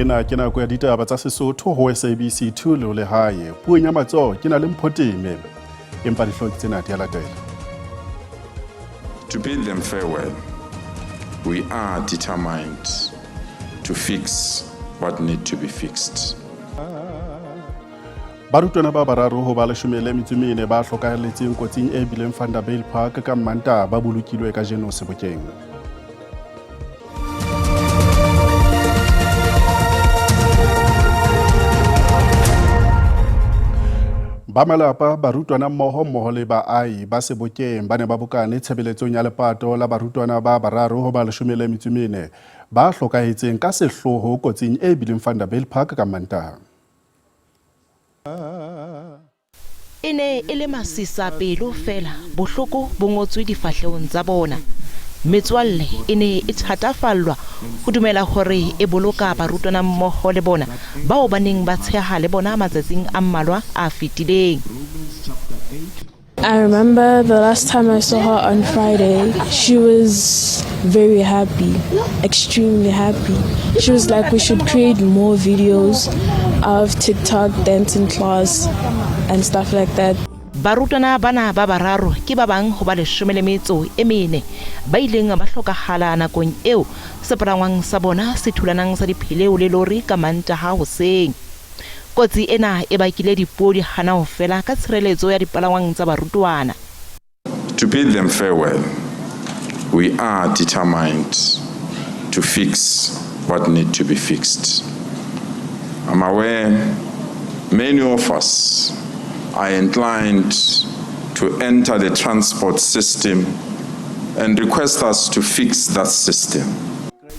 Ena ke nako ya ditaba tsa Sesotho ho SABC 2 le le hae. Puong ya matsoho ke na le Mphoteme. Empa dihlong tsena di a latela. To bid them farewell, we are determined to fix what need to be fixed. Barutwana ba bararo ho ba 14 ba hlokahalletseng kotsing e bileng Vanderbijl Park ka Mantaha ba bolokilwe ka jeno Sebokeng. Ba malapa barutwana mmoho le baahi ba Sebokeng ba ne ba bokane tshebeletsong ya lepato la barutwana ba bararo ho ba 14 ba hlokahetseng ka sehloho kotsing e bileng Vanderbijl Park ka Mantaha. Ene ele masisa pelo fela bohloko bo ngotswe difahlehong tsa bona. Metswalle ene e thatafallwa ho dumela hore e boloka barutwana mmoho le bona bao ba neng ba tsheha le bona matsatsing a mmalwa a fetileng. I remember the last time I saw her on Friday, she was very happy, extremely happy. She was like, we should create more videos of TikTok dancing class and stuff like that. Barutwana bana ba bararo ke ba bang ho ba 14 ba ileng ba hlokahala nakong eo sepalangwang sa bona se thulanang sa dipheleo le lori ka Mantaha hoseng. Kotsi ena e bakile dipuo di hana ho fela ka tshireletso ya dipalangwang tsa barutwana. To bid them farewell, we are determined to fix what need to be fixed. I'm aware many of us are inclined to enter the transport system and request us to fix that system.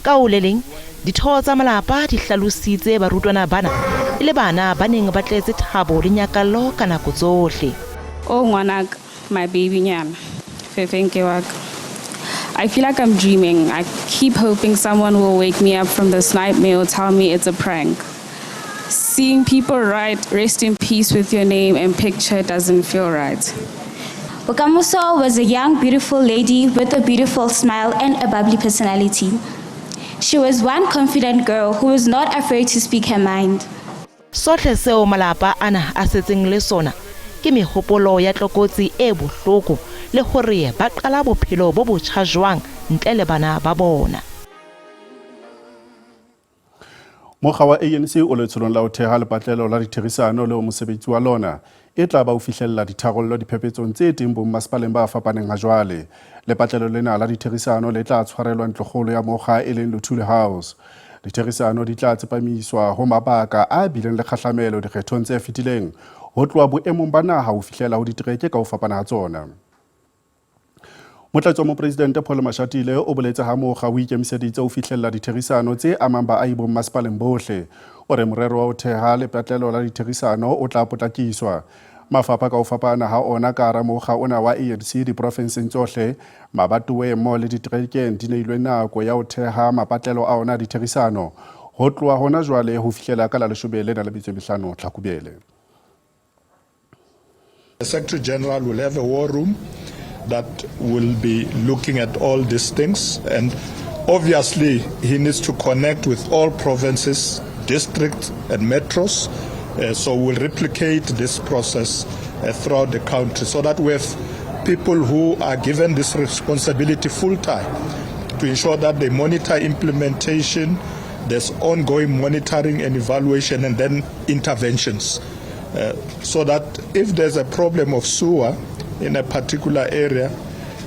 Kauleleng ditho tsa malapa di hlalositse barutwana bana ile bana ba neng ba tletse thabo le nyakallo ka nako tsohle. Oh ngwanaka, my baby nyana. Fefenke waka. I feel like I'm dreaming. I keep hoping someone will wake me up from this nightmare or tell me it's a prank. Seeing people write "Rest in peace" with your name and picture doesn't feel right. Bokamoso was a young, beautiful lady with a beautiful smile and a bubbly personality. She was one confident girl who was not afraid to speak her mind. Sohle seo malapa ana a setseng le sona ke mehopolo ya tlokotsi e bohloko le hore ba qala bophelo bo botjha jwang ntle le bana ba bona. Mokga wa ANC o letsholong la ho theha lepatlelo la ditherisano le mosebetsi wa lona e tla ba o fihlella ditharollo diphepetsong tse teng bommasepaleng ba fapaneng ha jwale. Lepatlelo lena la ditherisano le tla tshwarelwa ntlokgolo ya mokga e leng Luthuli House. Ditherisano di tla tsepamiswa ho mabaka a bileng le kgahlamelo dikgethong tse fetileng ho tloha boemong ba naha ho fihlela ho ditereke ka ho fapana ha tsona. Motlatsi wa Mopresidente Paul Mashatile o boletse ha mokga o ikemiseditse ho fihlella ditherisano tse amang baahi bommasepaleng bohle. O re morero wa ho theha lepatlelo la ditherisano o tla potlakiswa. Mafapha ka ho fapana ha ona ka hara mokga ona wa ANC diprofenseng tsohle mabatowe mmoho le diterekeng di neilwe nako ya ho theha mapatlelo a ona ditherisano ho tloha hona jwale ho fihlela ka la 15 Tlhakubele. The Secretary General will have a war room that will be looking at all these things, and obviously he needs to connect with all provinces, districts and metros, so we'll replicate this process throughout the country so that we have people who are given this responsibility full-time to ensure that they monitor implementation, there's ongoing monitoring and evaluation and then interventions, so that if there's a problem of sewer in a particular area,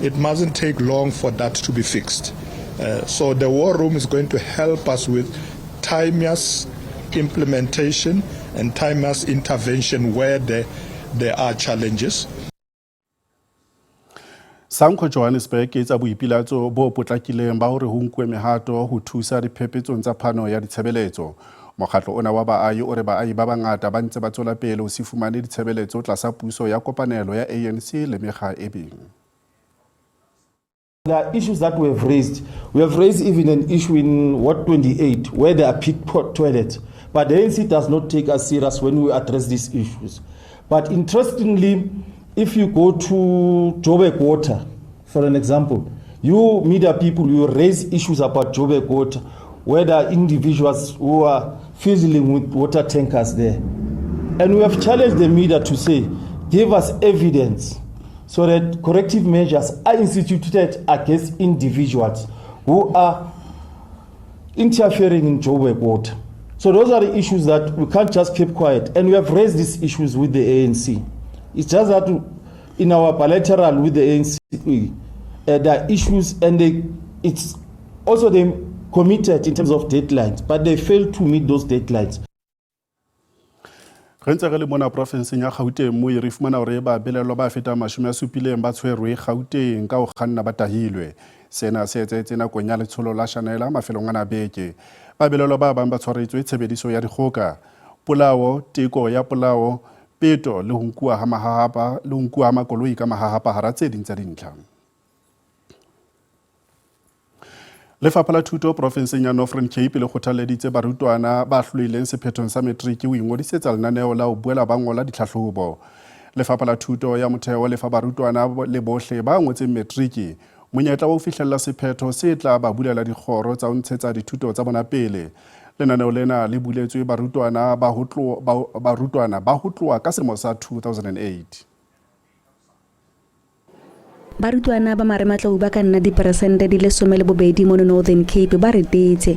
it mustn't take long for that to be fixed. So the war room is going to help us with timeous implementation and timeous intervention where there are challenges. Sanko Johannesburg e tsa boipilatso bo potlakileng ba hore ho nkwe mehato ho thusa diphepetsong tsa phano ya ditshebeletso. Mokgatlo ona wa baahi o re baahi ba bangata ba ntse ba tswela pele ho se fumane ditshebeletso tlasa puso ya kopanelo ya ANC le mekga e beng. There are issues that we have raised. We have raised even an issue in Ward 28 where there are pit toilets. But the ANC does not take us serious when we address these issues. But interestingly, if you go to Joburg Water, for an example, you media people, you raise issues about Joburg Water. where there are individuals who are fizzling with water tankers there. And we have challenged the media to say, give us evidence so that corrective measures are instituted against individuals who are interfering in Joburg water. So those are the issues that we can't just keep quiet. And we have raised these issues with the ANC. It's just that in our bilateral with the ANC, there are issues, and it's also they committed in terms of deadlines, but they failed to meet those deadlines. Re ntse re le mona profenseng ya Gauteng mo re fumana hore ba belelwa ba feta 70 ba tshwerwe Gauteng ka ho kganna ba tahilwe. Sena se etsetse nakong ya letsholo la Chanela mafelong ana beke. Ba belelwa ba bang ba tshwaretswe tshebediso ya dikgoka, polao, teko ya polao, peto le ho nkuwa ha mahahapa le ho nkuwa ha makoloi ka mahahapa hara tse ding tsa dintlha. Lefapha la Thuto profenseng ya Northern Cape le kgothaleditse barutwana ba hlolileng sephethong sa matriki ho ingodisetsa lenaneo la ho buela ba ngola ditlhahlobo. Lefapha la Thuto ya motheo le fa barutwana le bohle ba ngotseng matriki monyetla wa ho fihlella sephetho se tla ba bulela dikgoro tsa ho ntshetsa dithuto tsa bona pele. Lenaneo lena le buletswe barutwana ba ho tloha ka selemo sa 2008. Barutwana ba Marematlou ba ka nna diperesente di le 12 mo Northern Cape ba retetse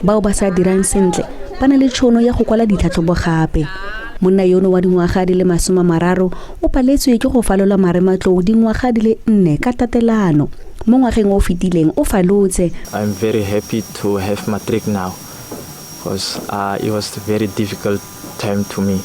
bao ba sa dirang sentle ba na le tšhono ya go kwala ditlhatlhobo gape. Monna yono wa dingwaga di le 30 o paletswe ke go falola Marematlou dingwaga di le 4 ka tatelano. Mo ngwageng o fetileng o falotse. I'm very happy to have matric now because it was a very difficult time to me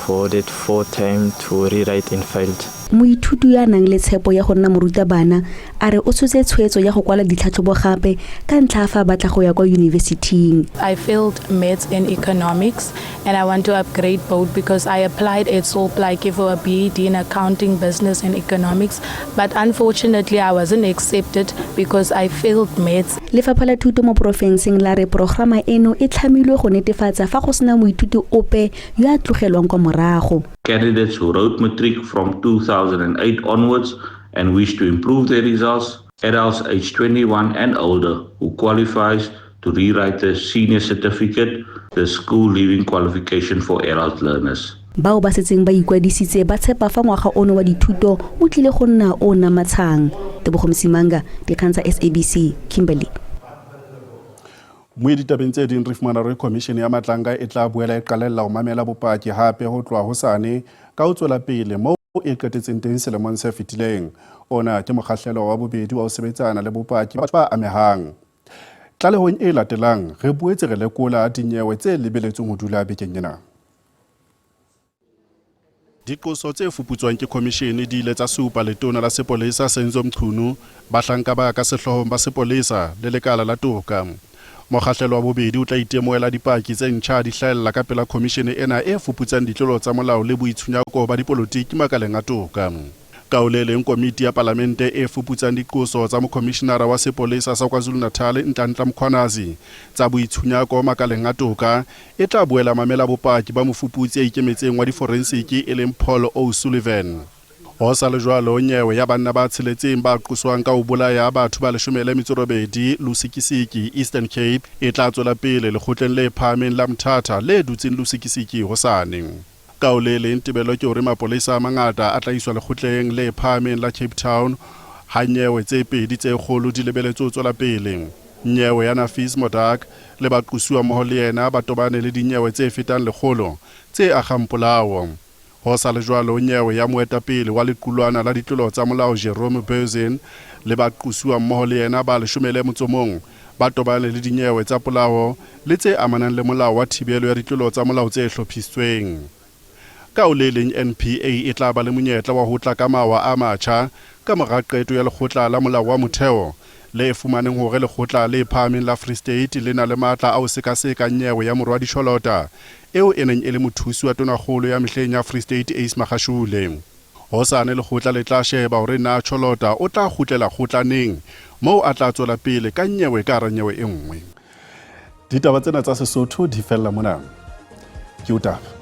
for that 4 time to rewrite and failed. Moithuti ya nang le tshepo ya go nna morutabana a re o tshotse tshwetso ya go kwala ditlhatlhobo gape ka ntlha fa batla go ya kwa yunibesithing. I failed maths and economics and I want to upgrade both because I applied at Solplaike for a BEd in accounting, business and economics, but unfortunately I wasn't accepted because I failed maths. Lefapha la Thuto mo profenseng la re programa eno e tlhamilwe go netefatsa fa go sena moithuti ope yo a tlogelwang kwa morago. Candidates who wrote matric from 2008 onwards and wish to improve their results, adults aged 21 and older who qualifies to rewrite the senior certificate, the school leaving qualification for adult learners. Bao ba setseng ba ikwadisitse ba tshepa fa ngwaga ono wa dithuto o tlile go nna o na matshang. Tebogo Msimanga, dikgang tsa SABC, Kimberley. Mo ditabeng tse ding re fumana re commission ya Matlanga e tla boela e qalella ho mamela bopaki hape ho tloha hosane ka ho tswela pele mo e qetetseng teng selemong se fetileng. Ona ke mokgahlelo wa bobedi wa ho sebetsana le bopaki ba amehang. Tlalehong e latelang re boetse re lekola dinyewe tse lebeletsweng ho dula bekeng ena. Diqoso tse fuputswang ke komishene di ile tsa supa letona la sepolesa Senzo Mchunu bahlanka ba ka sehlohong ba sepolesa le lekala la toka. Mokgahlelo wa bobedi o tla itemoela dipaki tse ntjha di hlahella ka pela komishene ena e fuputsang ditlolo tsa molao le boitshunyako ba dipolotiki makaleng a toka. Kaoleleng komiti ya parlamente e fuputsang diqoso tsa mokomishenara wa sepolesa sa KwaZulu-Natal Nhlanhla Mkhwanazi tsa boitshunyako makaleng a toka e tla boela mamela bopaki ba mofuputsi ya ikemetseng wa diforensiki e leng Paul O'Sullivan. Ho sa le jwalo nyewe ya banna ba tsheletseng ba qoswang ka ho bolaya batho ba 18 Lusikisiki Eastern Cape e tla tswela pele lekgotleng le phahameng la Mthatha le dutseng Lusikisiki hosane. Kaolele ntebelo ke hore mapolesa a mangata a tla iswa lekgotleng le phahameng la Cape Town ha nyewe tse pedi tse kgolo di lebeletswe ho tswela pele. Nyewe ya Nafis Modak le ba qosuwa mmoho le yena ba tobane le dinyewe tse fetang lekgolo tse akgang polao. Ho sa le jwalo nyewe ya moetapele wa lequlwana la ditlolo tsa molao Jerome Beuzen le ba qosuwa mmoho le yena ba 11 ba tobane le dinyewe tsa polao le tse amanang le molao wa thibelo ya ditlolo tsa molao tse hlophisitsweng. Kaoleleng NPA e tla ba le monyetla wa ho tla ka mawa a matjha ka mora qeto ya lekgotla la molao wa motheo le fumaneng hore lekgotla le phahameng la Free State le na le matla a ho sekaseka nyewe ya morwa Sholota eo e neng e le mothusi wa tonakgolo ya mehleng ya Free State Ace Magashule. Hosane lekgotla le tla sheba hore na Sholota o tla kgutlela kgotlaneng moo a tla tswela pele ka nyewe ka nyewe e nngwe. Ditaba tsena tsa Sesotho di fella mona. Ke utaba.